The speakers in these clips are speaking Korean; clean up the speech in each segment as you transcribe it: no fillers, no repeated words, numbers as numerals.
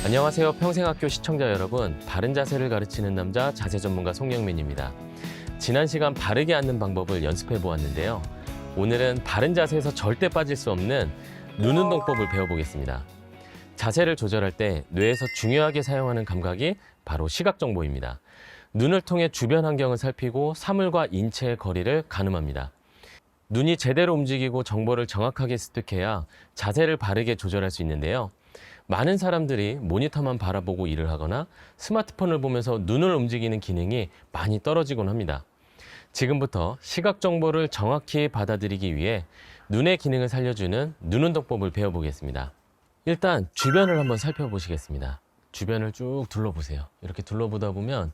안녕하세요. 평생학교 시청자 여러분. 바른 자세를 가르치는 남자 자세 전문가 송영민입니다. 지난 시간 바르게 앉는 방법을 연습해 보았는데요. 오늘은 바른 자세에서 절대 빠질 수 없는 눈 운동법을 배워보겠습니다. 자세를 조절할 때 뇌에서 중요하게 사용하는 감각이 바로 시각 정보입니다. 눈을 통해 주변 환경을 살피고 사물과 인체의 거리를 가늠합니다. 눈이 제대로 움직이고 정보를 정확하게 습득해야 자세를 바르게 조절할 수 있는데요. 많은 사람들이 모니터만 바라보고 일을 하거나 스마트폰을 보면서 눈을 움직이는 기능이 많이 떨어지곤 합니다. 지금부터 시각 정보를 정확히 받아들이기 위해 눈의 기능을 살려주는 눈 운동법을 배워보겠습니다. 일단 주변을 한번 살펴보시겠습니다. 주변을 쭉 둘러보세요. 이렇게 둘러보다 보면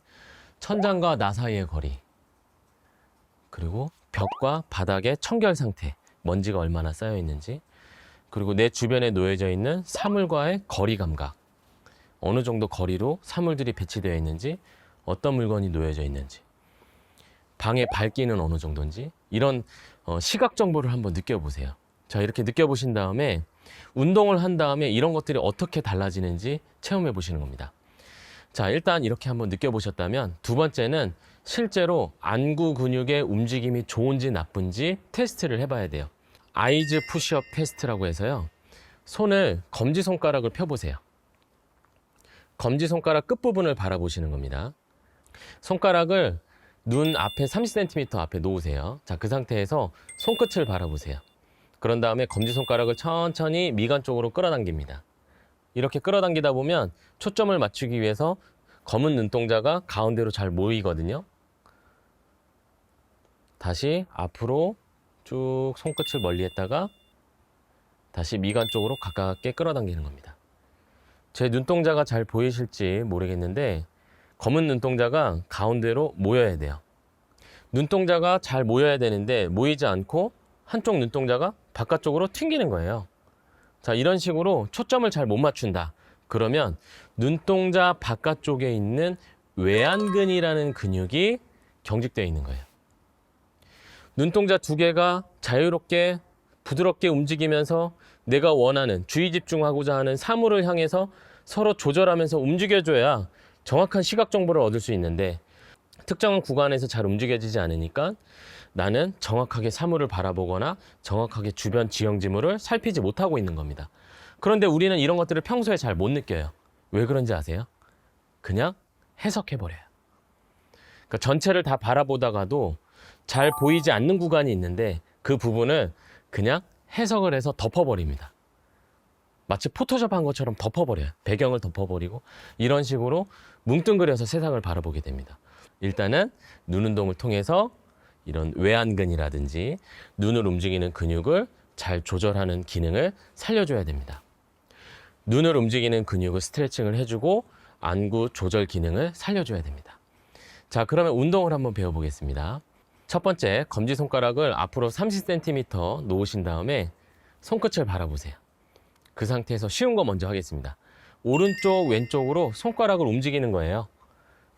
천장과 나 사이의 거리, 그리고 벽과 바닥의 청결 상태, 먼지가 얼마나 쌓여 있는지, 그리고 내 주변에 놓여져 있는 사물과의 거리 감각, 어느 정도 거리로 사물들이 배치되어 있는지, 어떤 물건이 놓여져 있는지, 방의 밝기는 어느 정도인지, 이런 시각 정보를 한번 느껴보세요. 자, 이렇게 느껴보신 다음에 운동을 한 다음에 이런 것들이 어떻게 달라지는지 체험해 보시는 겁니다. 자, 일단 이렇게 한번 느껴보셨다면 두 번째는 실제로 안구 근육의 움직임이 좋은지 나쁜지 테스트를 해봐야 돼요. 아이즈 푸시업 테스트라고 해서요. 손을 검지손가락을 펴보세요. 검지손가락 끝부분을 바라보시는 겁니다. 손가락을 눈 앞에 30cm 앞에 놓으세요. 자, 그 상태에서 손끝을 바라보세요. 그런 다음에 검지손가락을 천천히 미간 쪽으로 끌어당깁니다. 이렇게 끌어당기다 보면 초점을 맞추기 위해서 검은 눈동자가 가운데로 잘 모이거든요. 다시 앞으로 쭉 손끝을 멀리 했다가 다시 미간 쪽으로 가깝게 끌어당기는 겁니다. 제 눈동자가 잘 보이실지 모르겠는데 검은 눈동자가 가운데로 모여야 돼요. 눈동자가 잘 모여야 되는데 모이지 않고 한쪽 눈동자가 바깥쪽으로 튕기는 거예요. 자, 이런 식으로 초점을 잘 못 맞춘다. 그러면 눈동자 바깥쪽에 있는 외안근이라는 근육이 경직되어 있는 거예요. 눈동자 두 개가 자유롭게 부드럽게 움직이면서 내가 원하는 주의 집중하고자 하는 사물을 향해서 서로 조절하면서 움직여줘야 정확한 시각 정보를 얻을 수 있는데 특정한 구간에서 잘 움직여지지 않으니까 나는 정확하게 사물을 바라보거나 정확하게 주변 지형지물을 살피지 못하고 있는 겁니다. 그런데 우리는 이런 것들을 평소에 잘 못 느껴요. 왜 그런지 아세요? 그냥 해석해버려요. 그러니까 전체를 다 바라보다가도 잘 보이지 않는 구간이 있는데 그 부분을 그냥 해석을 해서 덮어버립니다. 마치 포토샵 한 것처럼 덮어버려요. 배경을 덮어버리고 이런 식으로 뭉뚱그려서 세상을 바라보게 됩니다. 일단은 눈 운동을 통해서 이런 외안근이라든지 눈을 움직이는 근육을 잘 조절하는 기능을 살려줘야 됩니다. 눈을 움직이는 근육을 스트레칭을 해주고 안구 조절 기능을 살려줘야 됩니다. 자, 그러면 운동을 한번 배워보겠습니다. 첫 번째, 검지손가락을 앞으로 30cm 놓으신 다음에 손끝을 바라보세요. 그 상태에서 쉬운 거 먼저 하겠습니다. 오른쪽, 왼쪽으로 손가락을 움직이는 거예요.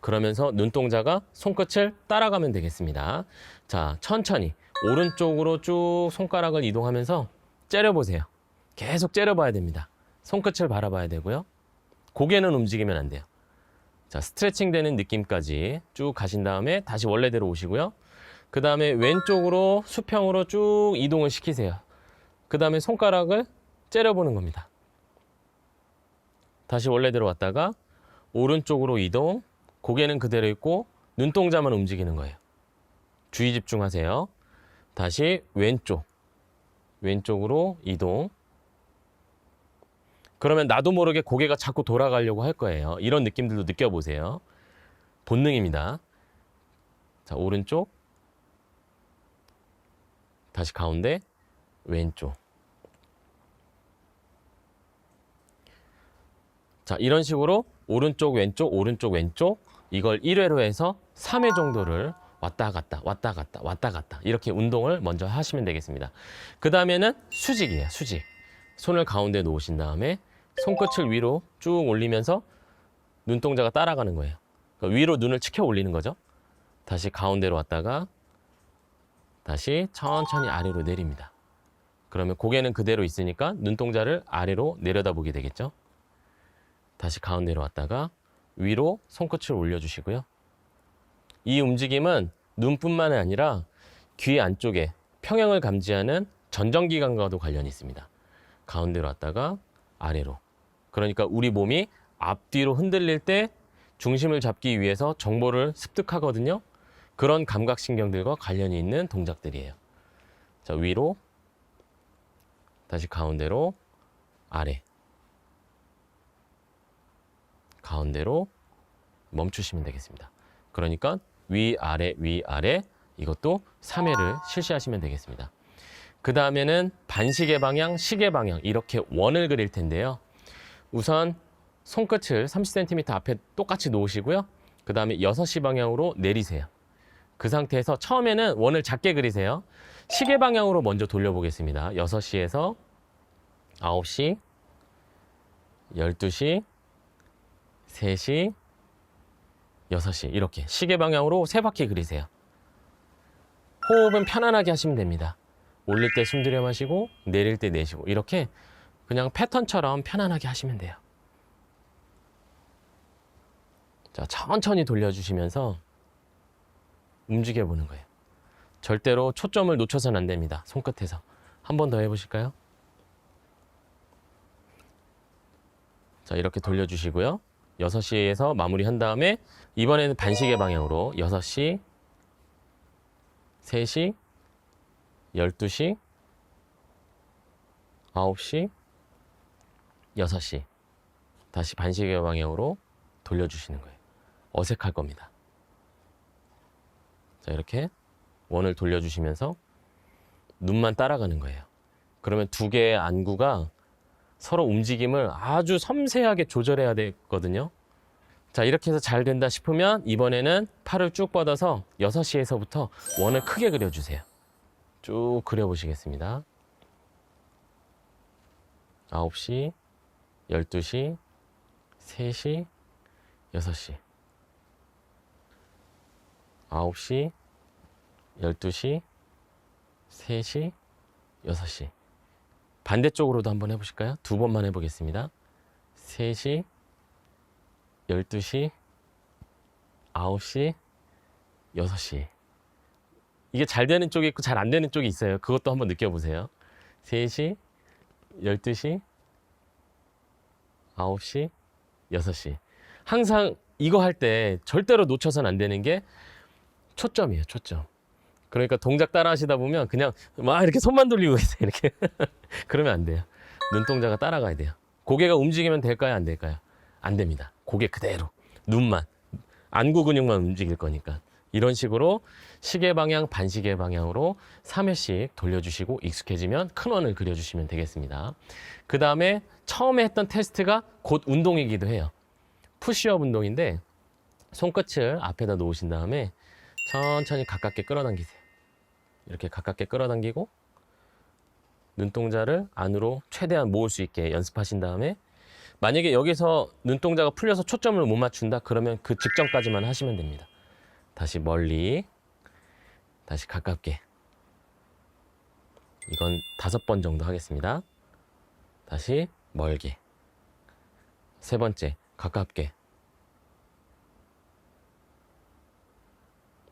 그러면서 눈동자가 손끝을 따라가면 되겠습니다. 자, 천천히 오른쪽으로 쭉 손가락을 이동하면서 째려보세요. 계속 째려봐야 됩니다. 손끝을 바라봐야 되고요. 고개는 움직이면 안 돼요. 자, 스트레칭 되는 느낌까지 쭉 가신 다음에 다시 원래대로 오시고요. 그 다음에 왼쪽으로 수평으로 쭉 이동을 시키세요. 그 다음에 손가락을 째려보는 겁니다. 다시 원래대로 왔다가 오른쪽으로 이동, 고개는 그대로 있고 눈동자만 움직이는 거예요. 주의 집중하세요. 다시 왼쪽으로 이동. 그러면 나도 모르게 고개가 자꾸 돌아가려고 할 거예요. 이런 느낌들도 느껴보세요. 본능입니다. 자, 오른쪽, 다시 가운데, 왼쪽. 자, 이런 식으로 오른쪽, 왼쪽 이걸 1회로 해서 3회 정도를 왔다 갔다 이렇게 운동을 먼저 하시면 되겠습니다. 그 다음에는 수직이에요. 수직. 손을 가운데 놓으신 다음에 손끝을 위로 쭉 올리면서 눈동자가 따라가는 거예요. 그러니까 위로 눈을 치켜 올리는 거죠. 다시 가운데로 왔다가 다시 천천히 아래로 내립니다. 그러면 고개는 그대로 있으니까 눈동자를 아래로 내려다보게 되겠죠. 다시 가운데로 왔다가 위로 손끝을 올려주시고요. 이 움직임은 눈뿐만 아니라 귀 안쪽에 평형을 감지하는 전정기관과도 관련이 있습니다. 가운데로 왔다가 아래로. 그러니까 우리 몸이 앞뒤로 흔들릴 때 중심을 잡기 위해서 정보를 습득하거든요. 그런 감각신경들과 관련이 있는 동작들이에요. 자, 위로, 다시 가운데로, 아래. 가운데로 멈추시면 되겠습니다. 그러니까 위아래 위아래 이것도 3회를 실시하시면 되겠습니다. 그 다음에는 반시계 방향, 시계 방향 이렇게 원을 그릴 텐데요. 우선 손끝을 30cm 앞에 똑같이 놓으시고요. 그 다음에 6시 방향으로 내리세요. 그 상태에서 처음에는 원을 작게 그리세요. 시계 방향으로 먼저 돌려보겠습니다. 6시에서 9시, 12시, 3시, 6시 이렇게 시계 방향으로 3바퀴 그리세요. 호흡은 편안하게 하시면 됩니다. 올릴 때 숨 들여 마시고 내릴 때 내쉬고 이렇게 그냥 패턴처럼 편안하게 하시면 돼요. 자, 천천히 돌려주시면서 움직여 보는 거예요. 절대로 초점을 놓쳐서는 안 됩니다. 손끝에서. 한 번 더 해보실까요? 자, 이렇게 돌려주시고요. 6시에서 마무리한 다음에 이번에는 반시계 방향으로 6시, 3시, 12시, 9시, 6시 다시 반시계 방향으로 돌려주시는 거예요. 어색할 겁니다. 자, 이렇게 원을 돌려주시면서 눈만 따라가는 거예요. 그러면 두 개의 안구가 서로 움직임을 아주 섬세하게 조절해야 되거든요. 자, 이렇게 해서 잘 된다 싶으면 이번에는 팔을 쭉 뻗어서 6시에서부터 원을 크게 그려주세요. 쭉 그려보시겠습니다. 9시, 12시, 3시, 6시 9시, 12시, 3시, 6시 반대쪽으로도 한번 해보실까요? 두 번만 해보겠습니다. 3시, 12시, 9시, 6시 이게 잘 되는 쪽이 있고 잘 안 되는 쪽이 있어요. 그것도 한번 느껴보세요. 3시, 12시, 9시, 6시 항상 이거 할 때 절대로 놓쳐서는 안 되는 게 초점이에요. 초점. 그러니까 동작 따라 하시다 보면 그냥 막 이렇게 손만 돌리고 계세요. 이렇게. 그러면 안 돼요. 눈동자가 따라가야 돼요. 고개가 움직이면 될까요? 안 될까요? 안 됩니다. 고개 그대로. 눈만. 안구 근육만 움직일 거니까. 이런 식으로 시계 방향, 반시계 방향으로 3회씩 돌려주시고 익숙해지면 큰 원을 그려주시면 되겠습니다. 그 다음에 처음에 했던 테스트가 곧 운동이기도 해요. 푸시업 운동인데 손끝을 앞에다 놓으신 다음에 천천히 가깝게 끌어당기세요. 이렇게 가깝게 끌어당기고 눈동자를 안으로 최대한 모을 수 있게 연습하신 다음에 만약에 여기서 눈동자가 풀려서 초점을 못 맞춘다 그러면 그 직전까지만 하시면 됩니다. 다시 멀리, 다시 가깝게. 이건 5번 정도 하겠습니다. 다시 멀게. 3번째, 가깝게.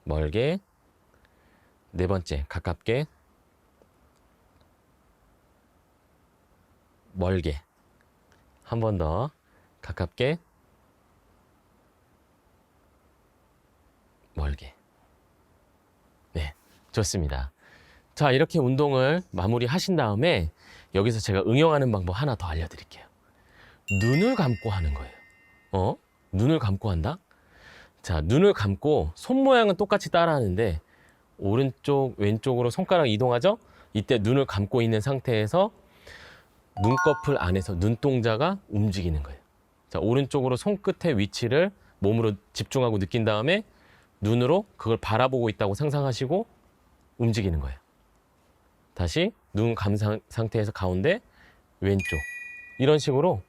멀게. 4번째, 가깝게. 멀게. 한 번 더, 가깝게. 멀게. 네, 좋습니다. 자, 이렇게 운동을 마무리 하신 다음에 여기서 제가 응용하는 방법 하나 더 알려드릴게요. 눈을 감고 하는 거예요. 눈을 감고 한다? 자, 눈을 감고 손 모양은 똑같이 따라 하는데 오른쪽, 왼쪽으로 손가락 이동하죠? 이때 눈을 감고 있는 상태에서 눈꺼풀 안에서 눈동자가 움직이는 거예요. 자, 오른쪽으로 손끝의 위치를 몸으로 집중하고 느낀 다음에 눈으로 그걸 바라보고 있다고 상상하시고 움직이는 거예요. 다시 눈 감상 상태에서 가운데, 왼쪽. 이런 식으로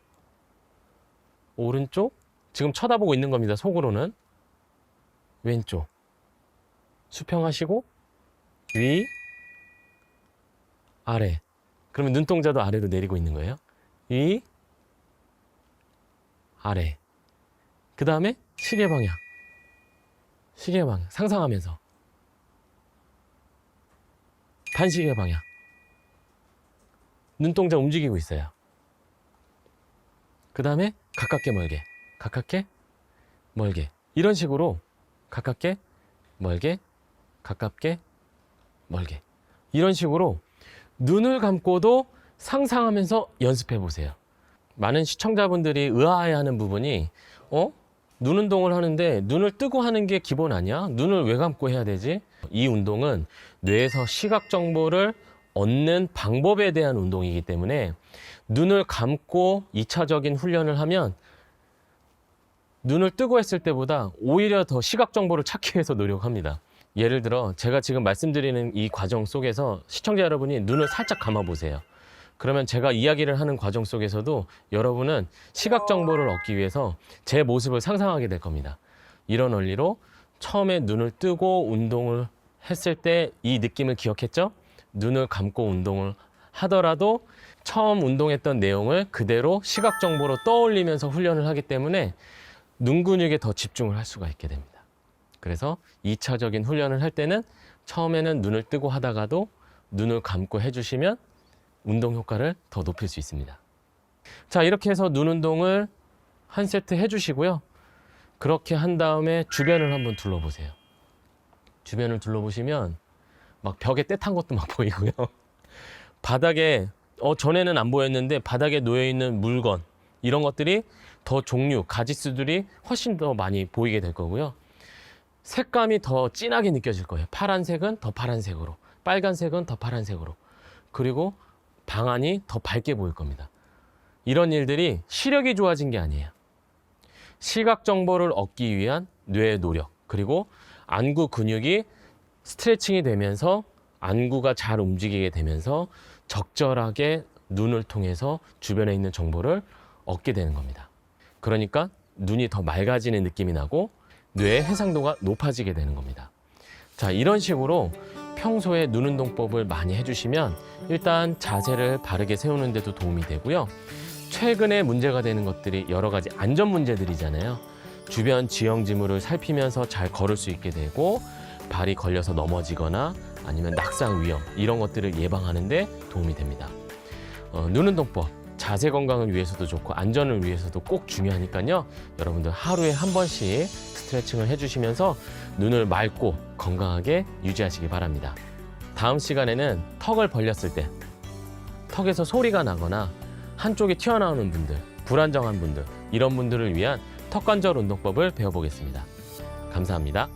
오른쪽, 지금 쳐다보고 있는 겁니다. 속으로는. 왼쪽. 수평하시고 위, 아래. 그러면 눈동자도 아래로 내리고 있는 거예요. 위, 아래. 그 다음에 시계 방향. 시계 방향 상상하면서 반시계 방향. 눈동자 움직이고 있어요. 그 다음에 가깝게 멀게, 가깝게 멀게. 이런 식으로 가깝게 멀게, 가깝게 멀게. 이런 식으로 눈을 감고도 상상하면서 연습해 보세요. 많은 시청자분들이 의아해하는 부분이 눈 운동을 하는데 눈을 뜨고 하는 게 기본 아니야? 눈을 왜 감고 해야 되지? 이 운동은 뇌에서 시각 정보를 얻는 방법에 대한 운동이기 때문에 눈을 감고 2차적인 훈련을 하면 눈을 뜨고 했을 때보다 오히려 더 시각 정보를 찾기 위해서 노력합니다. 예를 들어 제가 지금 말씀드리는 이 과정 속에서 시청자 여러분이 눈을 살짝 감아 보세요. 그러면 제가 이야기를 하는 과정 속에서도 여러분은 시각 정보를 얻기 위해서 제 모습을 상상하게 될 겁니다. 이런 원리로 처음에 눈을 뜨고 운동을 했을 때 이 느낌을 기억했죠? 눈을 감고 운동을 하더라도 처음 운동했던 내용을 그대로 시각 정보로 떠올리면서 훈련을 하기 때문에 눈 근육에 더 집중을 할 수가 있게 됩니다. 그래서 2차적인 훈련을 할 때는 처음에는 눈을 뜨고 하다가도 눈을 감고 해주시면 운동 효과를 더 높일 수 있습니다. 자, 이렇게 해서 눈 운동을 한 세트 해주시고요. 그렇게 한 다음에 주변을 한번 둘러보세요. 주변을 둘러보시면 막 벽에 때 탄 것도 막 보이고요. 바닥에 전에는 안 보였는데 바닥에 놓여있는 물건 이런 것들이 더 종류, 가짓수들이 훨씬 더 많이 보이게 될 거고요. 색감이 더 진하게 느껴질 거예요. 파란색은 더 파란색으로, 빨간색은 더 파란색으로, 그리고 방안이 더 밝게 보일 겁니다. 이런 일들이 시력이 좋아진 게 아니에요. 시각 정보를 얻기 위한 뇌의 노력, 그리고 안구 근육이 스트레칭이 되면서 안구가 잘 움직이게 되면서 적절하게 눈을 통해서 주변에 있는 정보를 얻게 되는 겁니다. 그러니까 눈이 더 맑아지는 느낌이 나고 뇌의 해상도가 높아지게 되는 겁니다. 자, 이런 식으로 평소에 눈 운동법을 많이 해주시면 일단 자세를 바르게 세우는 데도 도움이 되고요. 최근에 문제가 되는 것들이 여러 가지 안전 문제들이잖아요. 주변 지형지물을 살피면서 잘 걸을 수 있게 되고 발이 걸려서 넘어지거나 아니면 낙상 위험 이런 것들을 예방하는 데 도움이 됩니다. 눈 운동법 자세 건강을 위해서도 좋고 안전을 위해서도 꼭 중요하니까요. 여러분들 하루에 한 번씩 스트레칭을 해주시면서 눈을 맑고 건강하게 유지하시기 바랍니다. 다음 시간에는 턱을 벌렸을 때 턱에서 소리가 나거나 한쪽이 튀어나오는 분들, 불안정한 분들 이런 분들을 위한 턱관절 운동법을 배워보겠습니다. 감사합니다.